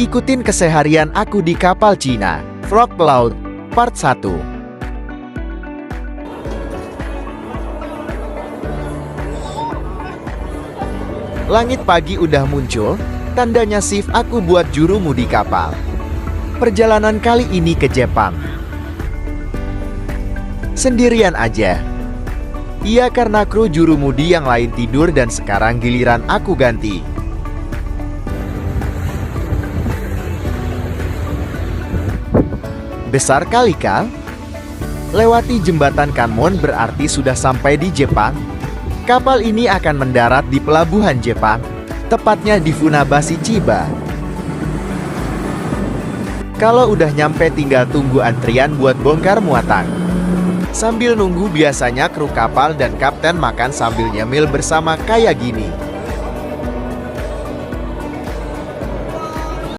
Ikutin keseharian aku di kapal Cina, Frog Laut, Part 1. Langit pagi udah muncul, tandanya shift aku buat jurumu di kapal. Perjalanan kali ini ke Jepang. Sendirian aja. Iya, karena kru jurumudi yang lain tidur dan sekarang giliran aku ganti. Besar kali kan? Lewati jembatan Kanmon berarti sudah sampai di Jepang. Kapal ini akan mendarat di pelabuhan Jepang, tepatnya di Funabashi, Chiba. Kalau udah nyampe tinggal tunggu antrian buat bongkar muatan. Sambil nunggu biasanya kru kapal dan kapten makan sambil nyemil bersama kayak gini.